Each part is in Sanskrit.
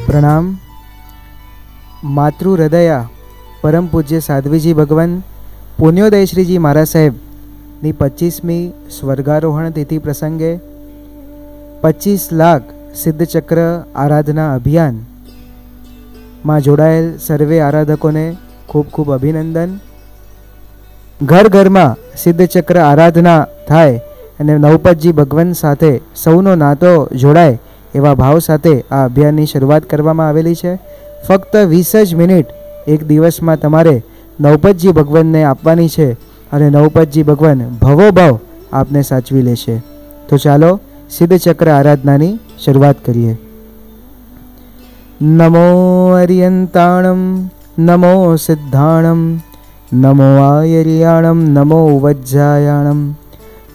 प्रणाम। मातृ हृदया परम पूज्य साध्वीजी भगवान पुण्योदय श्रीजी महाराज साहेब ની 25મી સ્વર્ગારોહણ તિથિ પ્રસંગે 25 લાખ સિદ્ધચક્ર આરાધના અભિયાનમાં જોડાયેલ સર્વે આરાધકોને ખૂબ ખૂબ અભિનંદન। ઘર ઘરમાં સિદ્ધચક્ર આરાધના થાય અને નવપતજી ભગવાન સાથે સૌનો નાતો જોડાય એવા ભાવ સાથે આ અભિયાનની શરૂઆત કરવામાં આવેલી છે। ફક્ત 20 જ મિનિટ એક દિવસમાં તમારે નવપતજી ભગવાનને આપવાની છે અને નવપતજી ભગવાન ભવોભાવ આપને સાચવી લેશે। તો ચાલો સિદ્ધચક્ર આરાધનાની શરૂઆત કરીએ। નમો અરિયંતાણમ નમો સિદ્ધાણમ નમો આયર્યાણમ નમો વજ્જાયાણમ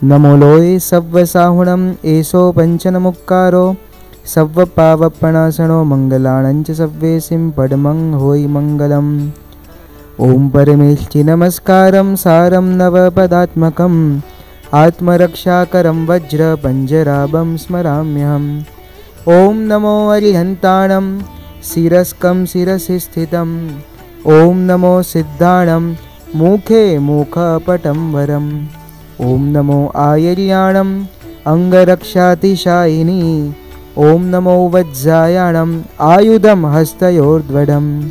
નમો લોય સવ્વસાહુણમ એસો પંચનમુક્કારો સવ્વ પાવપણાસણો મંગલાણંચ સવ્વેસિમ પડમં હોય મંગલમ। ओम परमेष्टि नमस्कारं सारं नवपदात्मकम् आत्मरक्षाकरं वज्र पंजराभं स्मराम्यहम्। ओम नमो अरिहन्ताणं शिरस्कं शिरसि स्थितम्। ओम नमो सिद्धाणं मुखे मुखपटं वरम्। ओम नमो आयर्याणं अंगरक्षातिशायिनी। ओम नमो वज्रायाणं आयुधं हस्तयोर्ध्वडम्।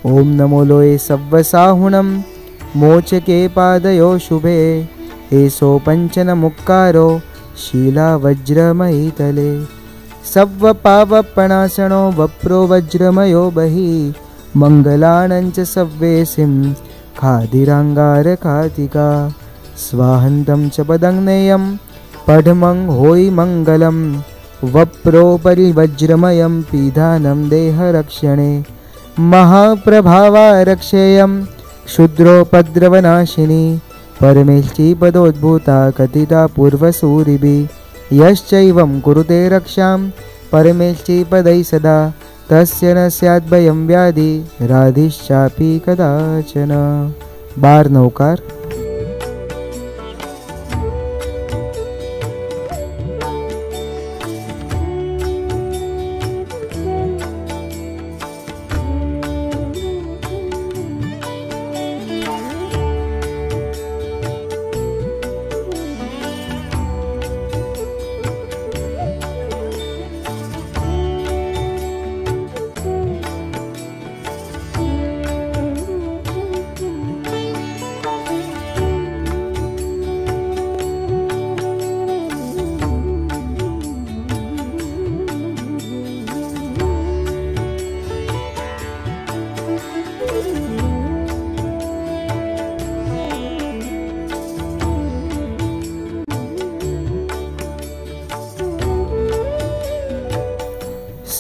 ओम नमो लोये सव्वसाहुणं मोचके पादयो शुभे एसो पंचनमुक्कारो शीलावज्रमयीतले। सव्वपावपणासनो वप्रो वज्रमयो बहि मंगलाणंच सव्वेसिं खादिरांगारखातिका। स्वाहन्तं च पदग्नेयं पढमं होयि मंगलम्। वप्रो परिवज्रमयं पीधानं देहरक्षणे। महाप्रभावा रक्षेयं क्षुद्रोपद्रवनाशिनी। परमेष्टि पदोद्भूता कथिता पूर्वसूरिभिः। यश्चैवं कुरुते रक्षां परमेष्टि पदैः सदा तस्य न स्याद्भयं व्याधि राधिश्चापि कदाचन। 12 नौकार।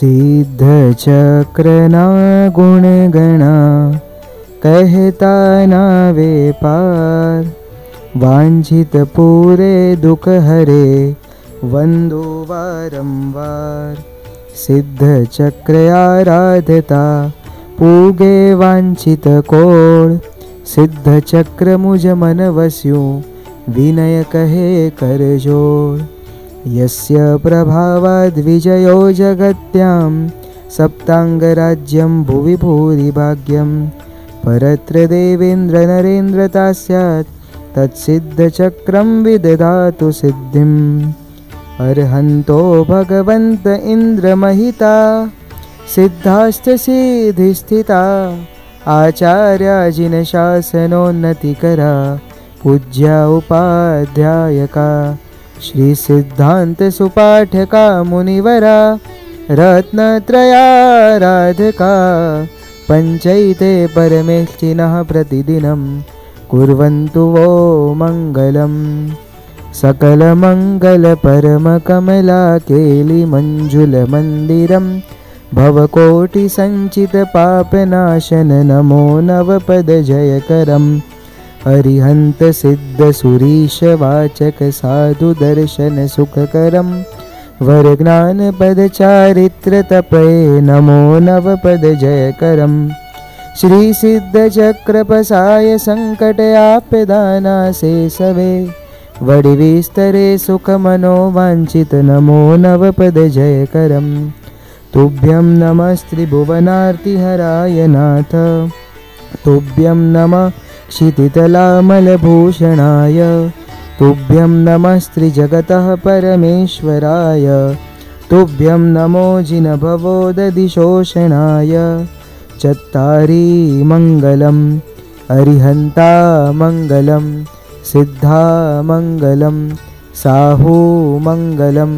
सिद्धचक्रना गुणगणा कहता नावे पार। वांछित पूरे दुख हरे वंदो वारंवार। सिद्धचक्र आराधता पूगे वांछित कोड। सिद्धचक्र मुझ मन वस्यु विनय कहे कर जोड़। यस्य प्रभावाद् विजयो जगत्यां सप्तांगराज्यं भुवि भूरि भाग्यं। परत्र देवेन्द्र नरेन्द्रता स्यात् तत्सिद्धचक्रं विदधातु सिद्धिम्। अर्हन्तो भगवन्त इन्द्रमहिता सिद्धाश्च सिद्धिस्थिता। आचार्याजिन शासनोन्नतिकरा पूज्या उपाध्यायका। श्री सिद्धांत सुपाठका मुनिवरा रत्नत्रयाराधका। पंचैते परमेष्टिनः प्रतिदिनं कुर्वन्तु वो मंगलम्। सकल मंगल परम कमला केलि मंजुल मंदिरं। भवकोटि संचित पापनाशन नमो नवपद जयकरम्। अरिहंत सिद्ध सुरीश वाचक साधु दर्शन सुखकरम। वर ज्ञान पद चारित्र तपये नमो नवपद जयकरम। श्री सिद्ध चक्र पसाय संकट आपदाना से सवे। वडि विस्तरे सुख मनो वांछित नमो नवपद जयकरम। तुभ्यं नमस्त्रिभुवनार्तिहराय नाथ। तुभ्यं नमः क्षितितलामलभूषणाय। तुभ्यं नमस्त्रिजगतः परमेश्वराय। तुभ्यं नमो जिनभवोदधिशोषणाय। चत्तारि मङ्गलम् अरिहन्ता मङ्गलं सिद्धा मङ्गलं साहू मङ्गलं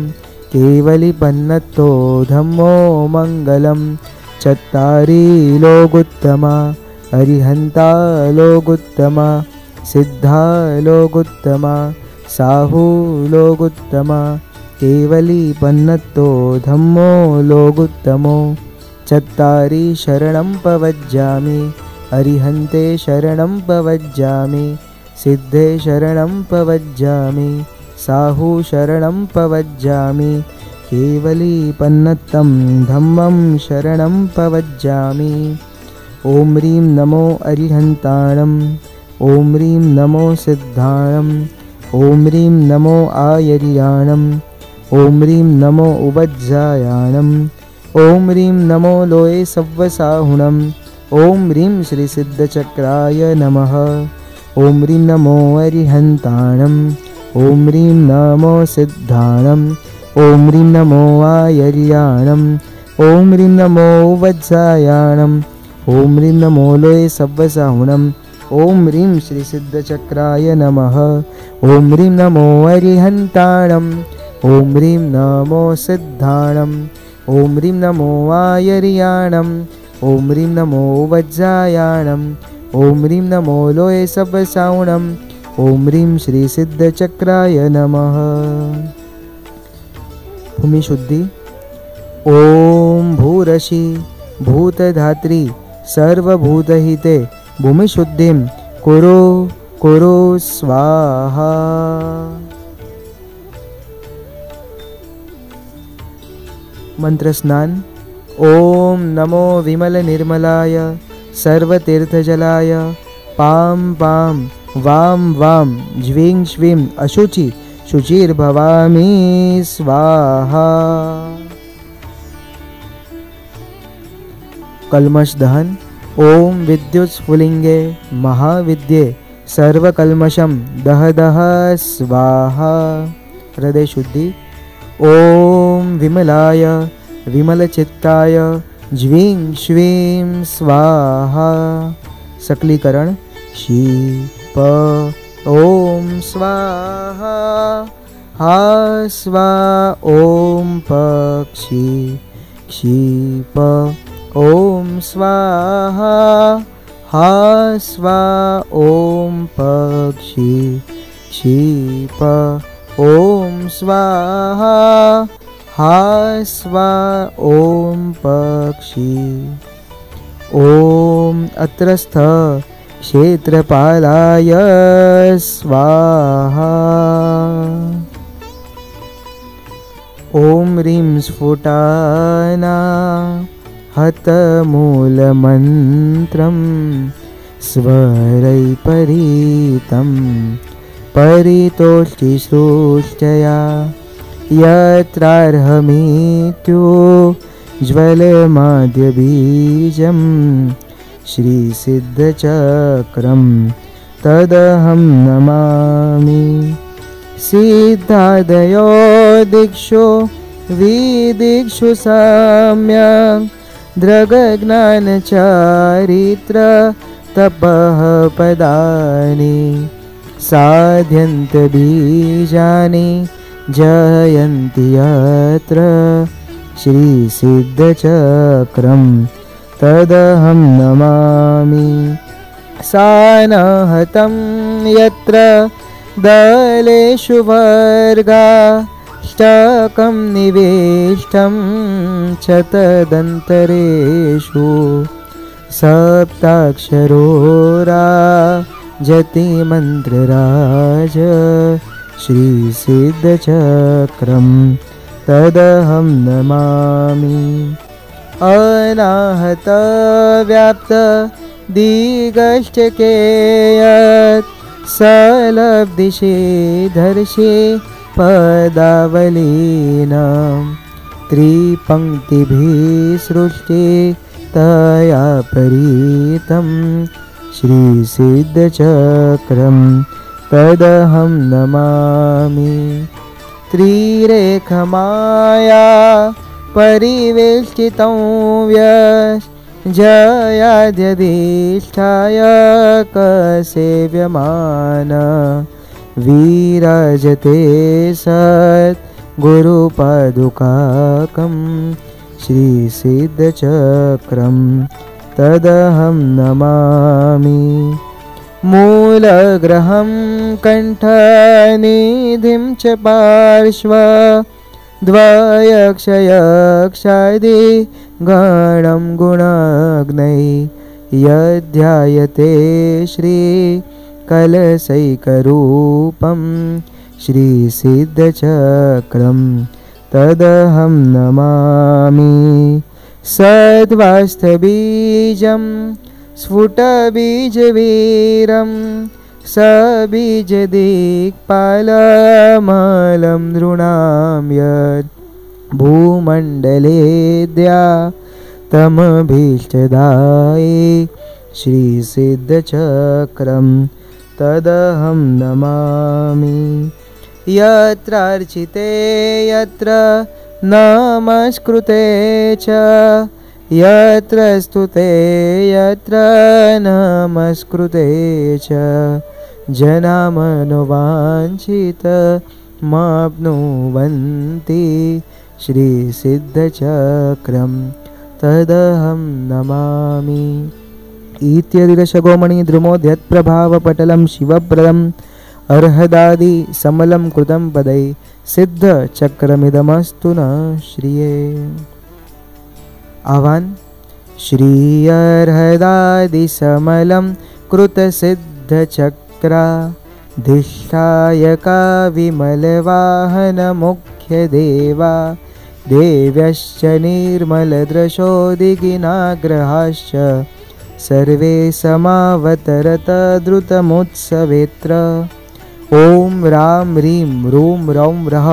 केवलिपन्नतो धम्मो मङ्गलं। चत्तारि लोगुत्तमा अरिहन्ता लोगुत्तमा सिद्धा लोगुत्तमा साहू लोगुत्तमा केवलिपन्नतो धम्मो लोगुत्तमो। चत्तारि शरणं पवज्जामि अरिहन्ते शरणं पवज्जामि सिद्धे शरणं पवज्जामि साहू शरणं पवज्जामि केवलिपन्नतं धम्मं शरणं पवज्जामि। ॐ ह्रीं नमो अरिहन्ताणम् ॐ ह्रीं नमो सिद्धाणम् ॐ ह्रीं नमो आयर्याणम् ॐ ह्रीं नमो उवज्जायाणम् ॐ ह्रीं नमो लोये सव्वसाहुणम् ॐ ह्रीं श्रीसिद्धचक्राय नमः। ॐ ह्रीं नमो अरिहन्ताणम् ॐ ह्रीं नमो सिद्धाणम् ॐ ह्रीं नमो आयर्याणम् ॐ ह्रीं नमो वज्रायाणम् ॐ ह्रीं नमो लोये सव्वसाहुणम् ॐ ह्रीं श्रीसिद्धचक्राय नमः। ॐ ह्रीं नमो अरिहन्ताणम् ॐ ह्रीं नमो सिद्धाणम् ॐ ह्रीं नमो आयर्याणम् ॐ ह्रीं नमो वज्रायाणम् ॐ ह्रीं नमो लोये सव्वसाहुणम् ॐ ह्रीं श्रीसिद्धचक्राय नमः। भूमिशुद्धि। ॐ भूरसि भूतधात्री सर्वभूतहिते भूमिशुद्धिं कुरु कुरु स्वाहा। मंत्रस्नान। ॐ नमो विमलनिर्मलाय सर्वतीर्थजलाय पां पां वां वां ज्वीं श्वीं अशुचि शुचिर्भवामि स्वाहा। कल्मषदहन। ॐ विद्युत्स्फुलिङ्गे महाविद्ये सर्वकल्मषं दह दह स्वाहा। हृदयशुद्धि। ॐ विमलाय विमलचित्ताय ज्वीं श्वीं स्वाहा। सकलीकरण। शीप ॐ स्वाहा हा स्वा ॐ पक्षी क्षीप ॐ स्वाहा हा स्वा ॐ पक्षी क्षीप ॐ स्वाहा हा स्वा ॐ पक्षी। ॐ अत्रस्थ क्षेत्रपालाय स्वाहा। ॐ ह्रीं स्फुटाना हतमूलमन्त्रं स्वरैपरीतं परितोष्टिसृष्ट्या यत्रार्हमेत्यो ज्वलमाद्यबीजं श्रीसिद्धचक्रं तदहं नमामि। सिद्धादयो दिक्षु विदिक्षु सम्यक् दृग्ज्ञानचारित्र तपः पदानि साध्यन्त बीजानि जयन्ति यत्र श्रीसिद्धचक्रं तदहं नमामि। सानहतं यत्र दलेषु वर्गाष्टकं निविष्टं च तदन्तरेषु सप्ताक्षरो राजति मन्त्रराज श्रीसिद्धचक्रं तदहं नमामि। अनाहतव्याप्त दिगष्टके यत् सलब्धिषे धर्षे पदावलीनां त्रिपङ्क्तिभिः सृष्टि तया परीतं श्रीसिद्धचक्रं तदहं नमामि। त्रिरेखमाया परिवेष्टितं जयाद्यधिष्ठाय कसेव्यमान विराजते सद्गुरुपादुकाकं श्रीसिद्धचक्रं तदहं नमामि। मूलग्रहं कण्ठनिधिं च पार्श्व द्वयक्षयक्षादि गणं गुणाग्नै यध्यायते श्रीकलशैकरूपं श्रीसिद्धचक्रं तदहं नमामि। सद्वास्तबीजं स्फुटबीजवीरं सबीजदिक्पालमलं नृणां यद् भूमण्डलेद्या तमभीष्टदायि श्रीसिद्धचक्रं तदहं नमामि। यत्रार्चिते यत्र नमस्कृते च यत्र स्तुते यत्र नमस्कृते च जनामनुवाञ्छितमाप्नुवन्ति श्रीसिद्धचक्रं तदहं नमामि। इत्यदिदशगोमणि द्रुमोद्यत्प्रभावपटलं शिवप्रदम् अर्हदादि समलं कृतं पदै सिद्धचक्रमिदमस्तु न श्रिये। आह्वान श्रीयर्हदादिसमलं कृतसिद्धचक्राधिष्ठायका विमलवाहनमुख्यदेवा देव्यश्च निर्मलदृशोदिगिनाग्रहाश्च सर्वे समावतरत द्रुतमुत्सवेत्र। ॐ रां ह्रीं रूं रौं रः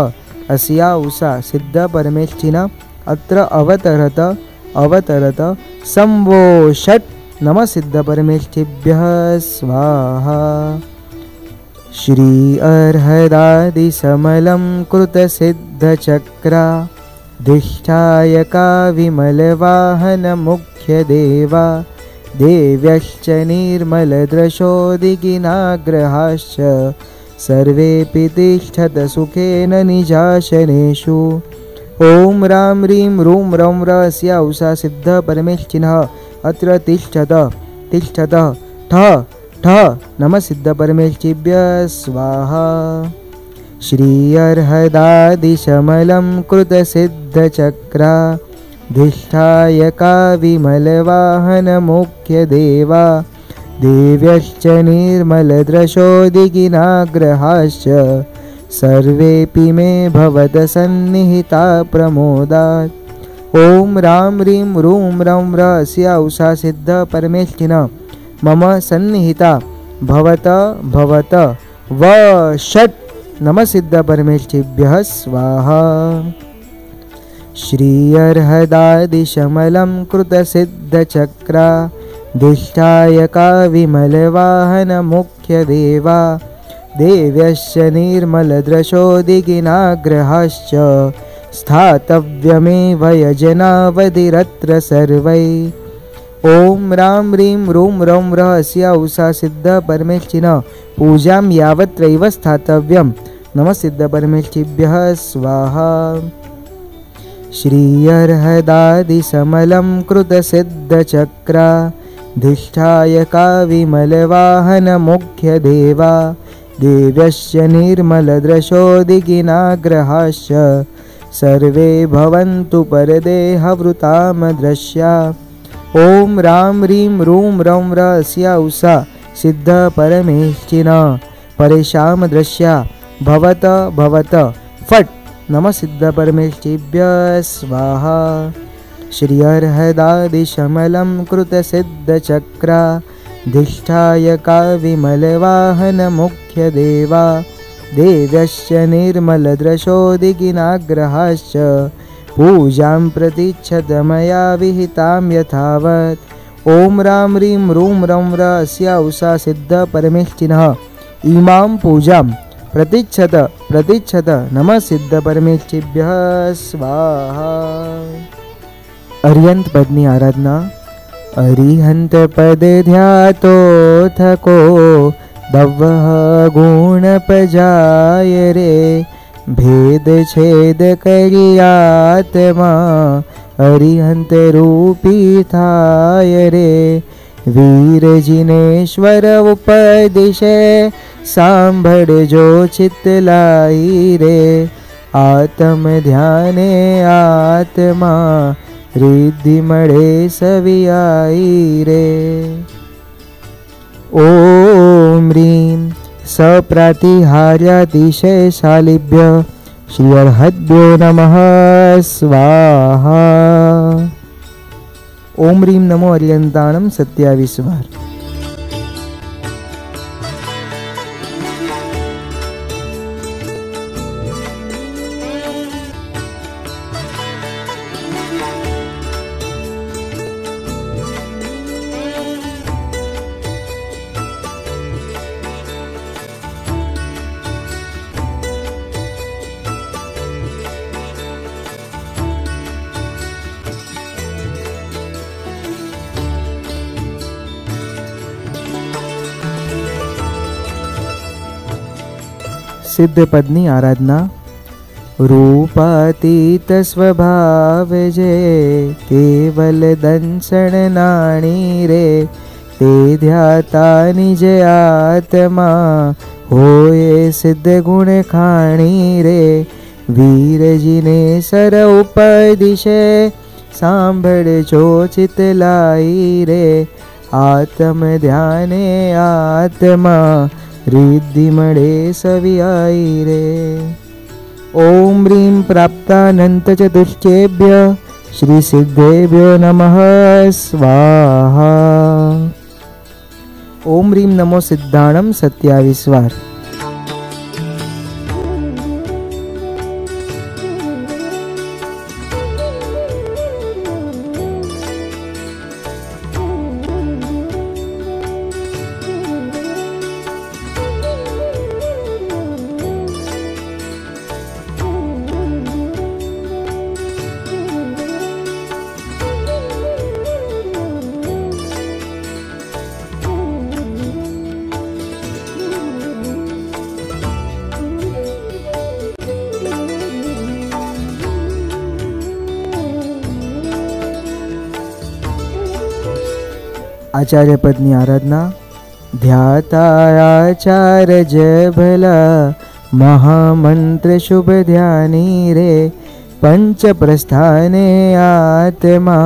अस्या उषा सिद्धपरमेष्ठिना अत्र अवतरत संवो षट् नमः सिद्धपरमेष्ठिभ्यः स्वाहा। श्री अर्हदादिसमलं कृतसिद्धचक्राधिष्ठायका विमलवाहनमुख्यदेवा देव्यश्च निर्मलदृशोदिगिनाग्रहाश्च सर्वेऽपि तिष्ठत सुखेन निजाशनेषु। ॐ रां ह्रीं रूं रौं रस्य उषा सिद्धपरमेष्ठिनः अत्र तिष्ठत ठ नमः सिद्धपरमेष्ठिभ्यः स्वाहा। श्री अर्हदादिशमलं कृतसिद्धचक्राधिष्ठायका विमलवाहनमुख्यदेवा देव्यश्च निर्मलदृशोदिगिनाग्रहाश्च सर्वेऽपि मे भवत सन्निहिता प्रमोदात्। ॐ रां ह्रीं रूं रौं रस्य उषा सिद्धपरमेष्ठिनः मम सन्निहिता भवत व षट् नमः सिद्धपरमेष्ठिभ्यः स्वाहा। श्री अर्हदादिशमलं कृतसिद्धचक्राधिष्ठायका विमलवाहनमुख्यदेवा देव्यश्च निर्मलदृशोदिगिनाग्रहाश्च स्थातव्यमेव यजनावधिरत्र सर्वै। ॐ रां ह्रीं रूं रौं रहस्य उषा सिद्धपरमेष्ठिनः पूजां यावत्रैव स्थातव्यं नमः सिद्धपरमेष्ठिभ्यः स्वाहा। श्री अर्हदादिसमलं कृतसिद्धचक्राधिष्ठायका विमलवाहनमुख्यदेवा देव्यश्च निर्मलदृशोदिगिनाग्रहाश्च सर्वे भवन्तु परदेहवृतामदृश्या। ॐ रां ह्रीं रूं रौं रस्य उषा सिद्धपरमेष्ठिनः परेषां दृश्या भवत फट् नमः सिद्धपरमेष्ठिभ्यः स्वाहा। श्री अर्हदादिशमलं कृतसिद्धचक्राधिष्ठायका विमलवाहनमुख्यदेवा देव्यश्च निर्मलदृशोदिगिनाग्रहाश्च पूजां प्रतीच्छत मया विहितां यथावत्। ॐ रां ह्रीं रूं रं र अस्या उषा सिद्ध परमेष्ठिनः इमां पूजां प्रतीच्छत नमः सिद्ध परमेष्ठिभ्यः स्वाहा। अरिहंत पदनी आराधना। अरिहंत पद ध्यातो थको दवः गुण पजाय रे। भेद छेद करियात्मा अरिहंत रूपी थाय रे। वीर जिनेश्वर उपदिशे सांभळजो चित्तलाई रे। आत्म ध्याने आत्मा रिद्धि मळे सवियाई रे। ओम ह्रीं सप्रातिहार्यातिशयशालिभ्य श्री अर्हद्भ्यो नमः स्वाहा। ओम ह्रीं नमो अर्यन्ताणं 27 वार। सिद्ध पदनी आराधना। रूपातीत स्वभाव जे केवल दंशन नाणी रे। ते ध्याता निज आत्मा होए सिद्ध गुण खाणी रे। वीर जिने सर उपदिशे सांभळजो चित्तलाई रे। आत्म ध्याने आत्मा रिद्धि मळे सवियाई रे। ओम ह्रीं प्राप्तानंत चतुष्टेभ्य श्री सिद्धेभ्यो नमः स्वाहा। ओम ह्रीं नमो सिद्धाणं 27 वार। आचार्य पदनी आराधना। ध्याता आचार्य भला महामंत्र शुभ ध्यानी रे। पंच प्रस्थाने आत्मा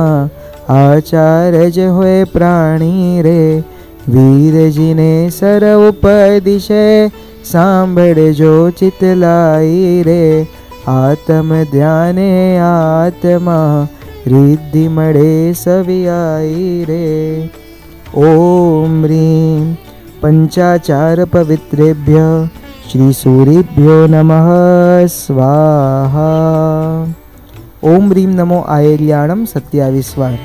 आचार्य होए प्राणी रे। वीर जिने सर उपदिशे सांभळजो चित्तलाई रे। आत्म ध्याने आत्मा रिद्धि मळे सवियाई रे। ओम ह्रीं पंचाचार पवित्रेभ्य श्री सूर्यभ्यो नमः स्वाहा। ओम ह्रीं नमो आयल्याणं 27 वार।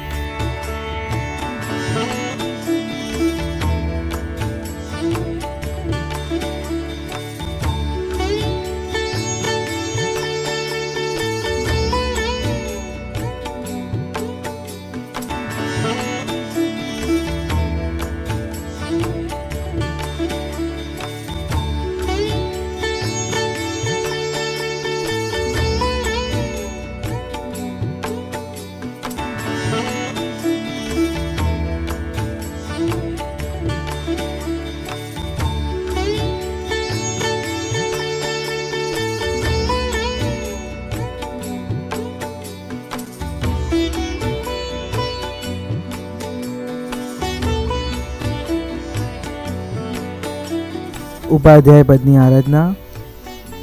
उपाध्याय पदनी आराधना।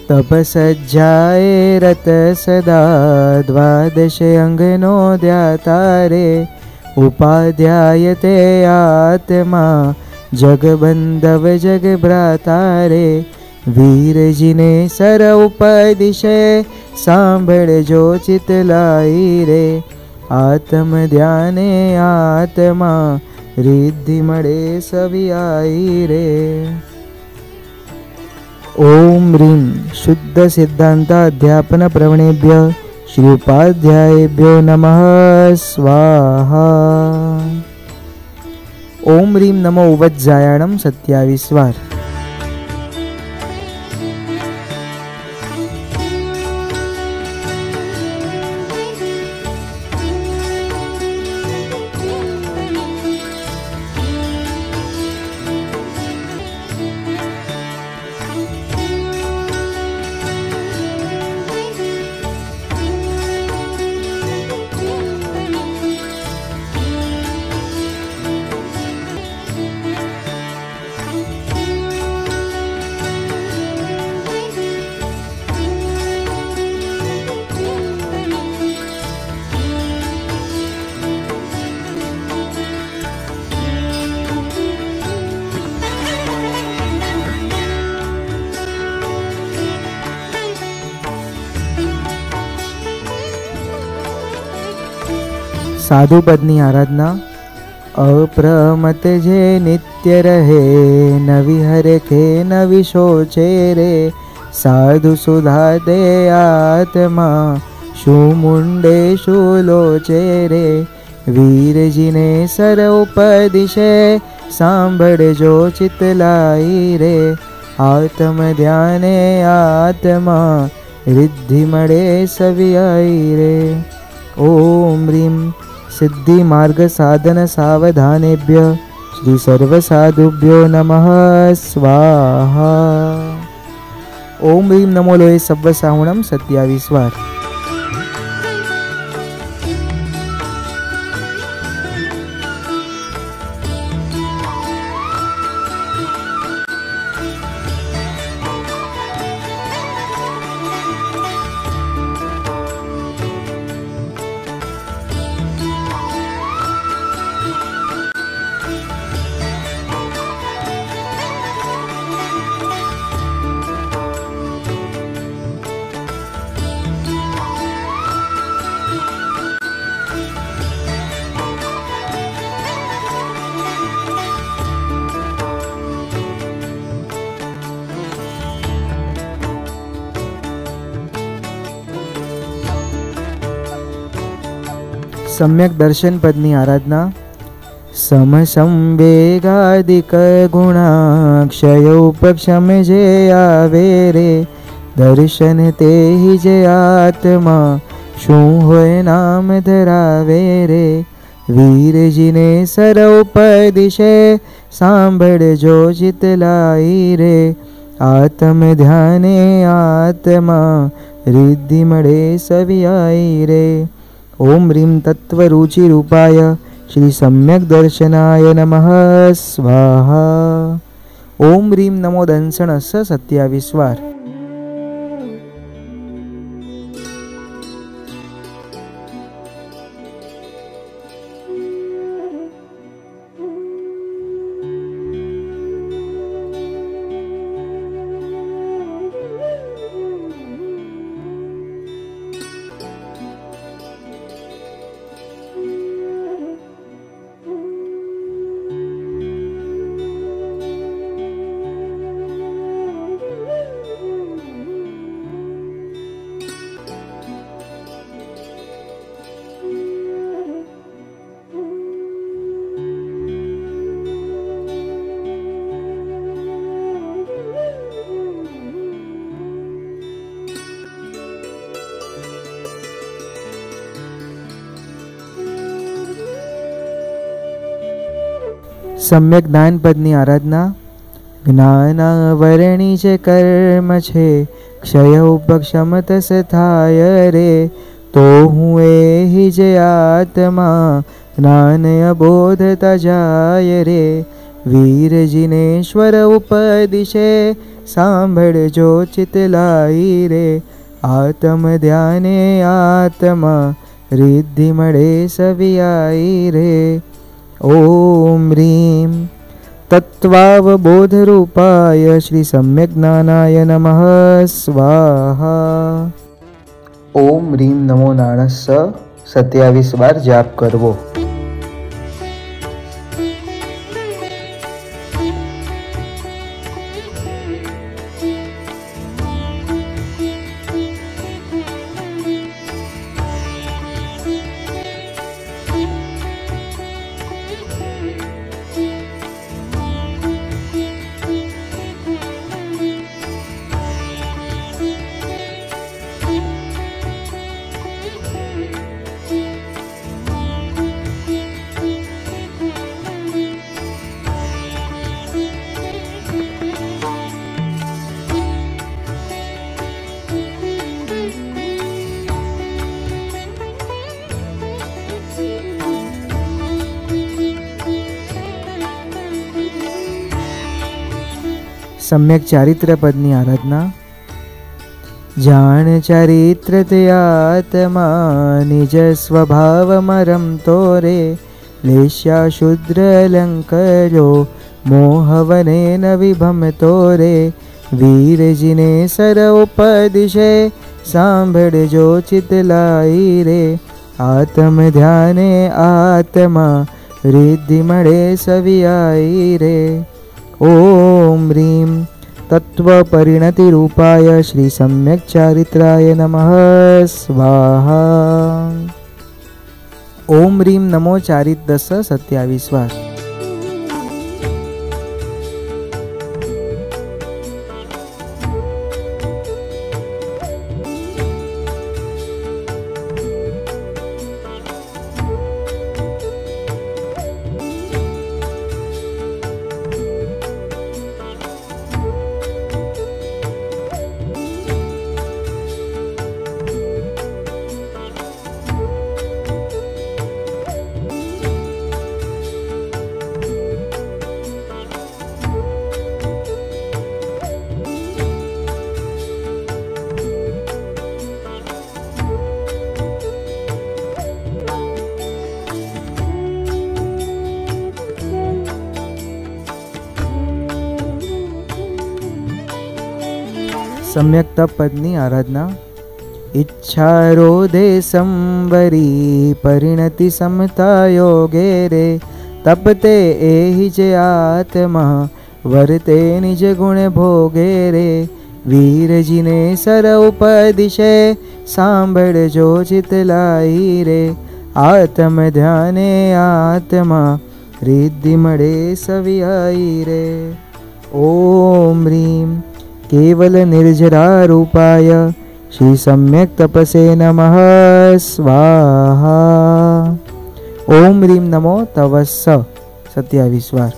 तपसज्जाए रत सदा द्वादश अंगनो ध्यातारे। उपाध्यायते आत्मा जगबंधव जगभ्रातारे। વીરજીને સર ઉપદિશે સાંભળજો ચિતલાઈ રે. આત્મ ધ્યાને આત્મા रिद्धि मणे सवियाई रे. ओम ह्रीं शुद्ध सिद्धांत अध्यापन प्रवणेभ्य श्री उपाध्यायेभ्यो नमः स्वाहा. ओम ह्रीं नमो उवज्जायाणं 27 वार. साधु पदनी आराधना. अप्रमत जे नित्य रहे नवी हरखे नवी सोचे रे. साधु सुधा दे आत्मा शू मुंडे शू लोचे रे. वीरजीने सर उपदिशे सांभळजो चितलाई रे. आत्म ध्याने आत्मा रिद्धि मळे सवियाई रे. ओम ह्रीं सिद्धि मार्ग साधन सावधानेभ्य श्री सर्व साधुभ्यो नमः स्वाहा. ओम ह्रीं नमो लोये सव्व सावणं 27 वार. सम्यक दर्शन पदनी आराधना. सम संवेगादिक गुणा क्षय उपक्षम जे आवे रे. दर्शन ते ही जे आत्मा शू होय नाम धरावे रे. वीरजीने सर उपदिशे सांभळजो चितलाई रे. आत्म ध्याने आत्मा रिद्धि मळे सवियाई रे. ओम ह्रीं तत्वरुचि रूपाय श्री सम्यक दर्शनाय नमः स्वाहा. ओम ह्रीं नमो दंसणस्य 27 वार. सम्यक दान पदनी आराधना. ज्ञानावरणी जे कर्म छे क्षय उपक्षम तस थाय रे. तो हूँ ही जे आत्मा ज्ञान अबोधता जाय रे. वीरजिनेश्वर उपदिशे सांभळजो चितलाई रे. आत्म ध्याने आत्मा रिद्धि मळे सवियाई रे. ओम ह्रीं तत्त्वावबोधरूपाय श्री सम्यक्ज्ञानाय नमः स्वाहा। ओम ह्रीं नमो नाणस्स 27 बार जाप करवो। सम्यक चारित्र पदनी आराधना। जान चारित्र ते आत्मा निज स्वभाव मरम तोरे, लेश्या शूद्र अलंकरो मोहवने न विभम तोरे। वीर जिने सर उपदिशे सांभड़ जो चितलाई रे। आत्म ध्याने आत्मा रिद्धि मड़े सवियाई रे। ओम ह्रीं तत्वपरिणति रूपाय श्री सम्यक चारित्राय नमः स्वाहा। ओम ह्रीं नमो चारित्रस 27 बार। सम्यक तप पदनी आराधना। इच्छा रोधे संवरी परिणति समता योगे रे। तपते एहि जे आत्मा वरते निज गुण भोगे रे। वीर जिने सर उपदिशे सांभड़ जो चितलाई रे। आत्म ध्याने आत्मा रिद्धि मड़े सवियाई रे। ओम ह्रीं केवल निर्जरा रूपाय श्री सम्यक तपसे नमः स्वाहा। ओम ह्रीं नमो तवस्स 27 बार।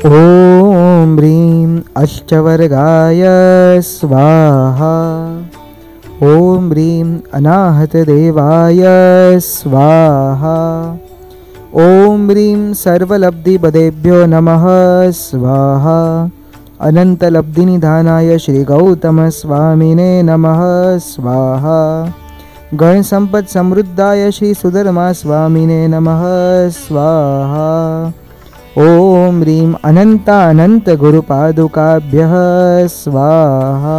ओम ह्रीं अष्टवर्गाय स्वाहा। ओम ह्रीं अनाहत देवाय स्वाहा। ओम ह्रीं सर्वलब्धि पदेभ्यो नमः स्वाहा। अनंत लब्धि निधानाय श्री गौतम स्वामिने नमः स्वाहा। गण संपद समृद्धाय श्री सुधर्मा स्वामिने नमः स्वाहा। ओम ह्रीं अनंत गुरुपादुकाभ्यः स्वाहा।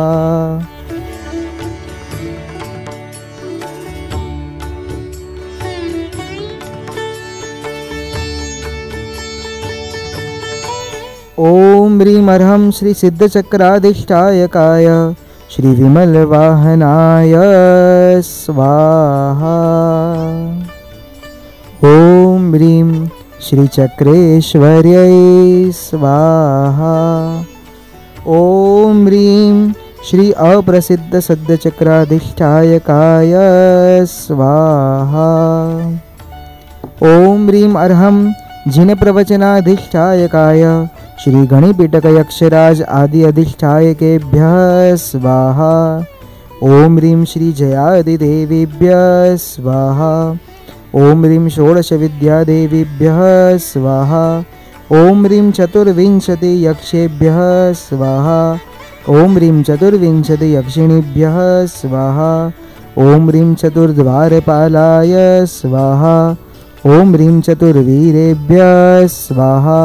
ओम ह्रीं अर्हं श्री सिद्धचक्राधिष्ठायकाय श्री विमल वाहनाय स्वाहा। ओम ह्रीं श्रीचक्रेश्वर्यै स्वाहा। ॐ ह्रीं श्री अप्रसिद्ध सद्यचक्राधिष्ठायकाय स्वाहा। ॐ ह्रीं अर्हं जिनप्रवचनाधिष्ठायकाय श्री गणिपीठक यक्षराज आदि अधिष्ठायकेभ्यः स्वाहा। ॐ ह्रीं श्री जयादिदेवीभ्यः स्वाहा। ॐ ह्रीं षोडशविद्यादेवीभ्यः स्वाहा। ॐ ह्रीं चतुर्विंशति यक्षेभ्यः स्वाहा। ॐ ह्रीं चतुर्विंशति यक्षिणीभ्यः स्वाहा। ॐ ह्रीं चतुर्द्वारपालाय स्वाहा। ॐ ह्रीं चतुर्वीरेभ्यः स्वाहा।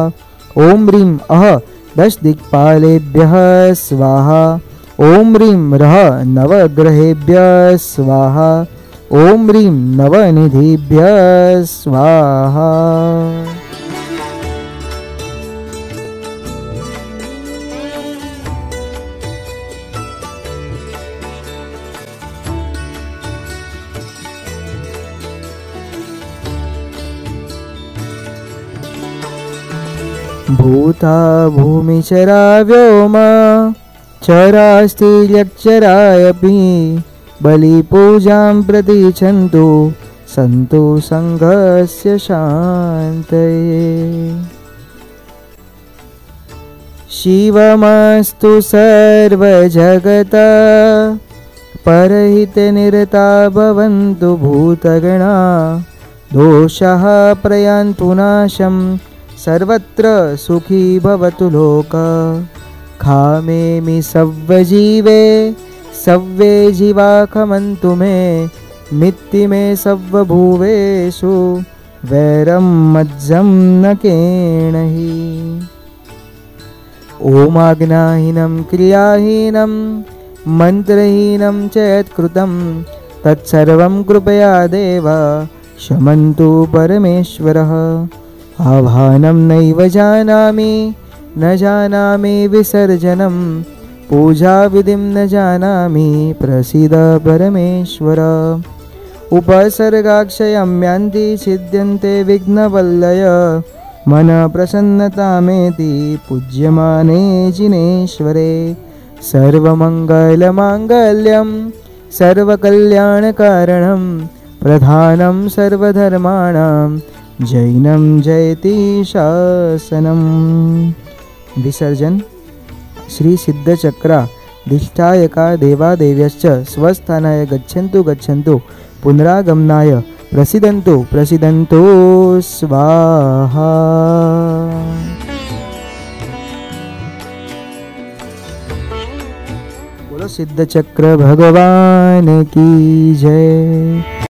ॐ ह्रीं दशदिक्पालेभ्यः स्वाहा। ॐ ह्रीं नवग्रहेभ्यः स्वाहा। ॐ ह्रीं नवनिधिभ्यः स्वाहा। भूता भूमिचरा व्योमा चरास्तिर्यक्षरायपि बलिपूजां प्रतीच्छन्तु सन्तु सङ्घस्य शान्तये। शिवमस्तु सर्वजगता परहितनिरता भवन्तु भूतगणा दोषाः प्रयान्तु नाशं सर्वत्र सुखी भवतु लोकः। खामेमि सव्वजीवे सव्वे जीवा खमन्तु मे मित्ति मे सव्वभुवेषु वैरं मज्जं न केणहि। ओमाज्ञाहीनं क्रियाहीनं मन्त्रहीनं च यत्कृतं तत्सर्वं कृपया देव क्षमन्तु परमेश्वरः। आह्वानं नैव जानामि न जानामि विसर्जनं पूजाविधिं न जानामि प्रसीद परमेश्वर। उपसर्गाक्षयं यान्ति छिद्यन्ते विघ्नवल्लय मन प्रसन्नतामेति पूज्यमाने जिनेश्वरे। सर्वमङ्गलमाङ्गल्यं सर्वकल्याणकारणं प्रधानं सर्वधर्माणां जैनं जयति शासनम्। विसर्जन। श्री सिद्धचक्राधिष्ठायका देवादेव्यश्च स्वस्थानाय गच्छन्तु गच्छन्तु पुनरागमनाय प्रसीदन्तु प्रसीदन्तु स्वाहा। बोलो सिद्धचक्र भगवान की जय।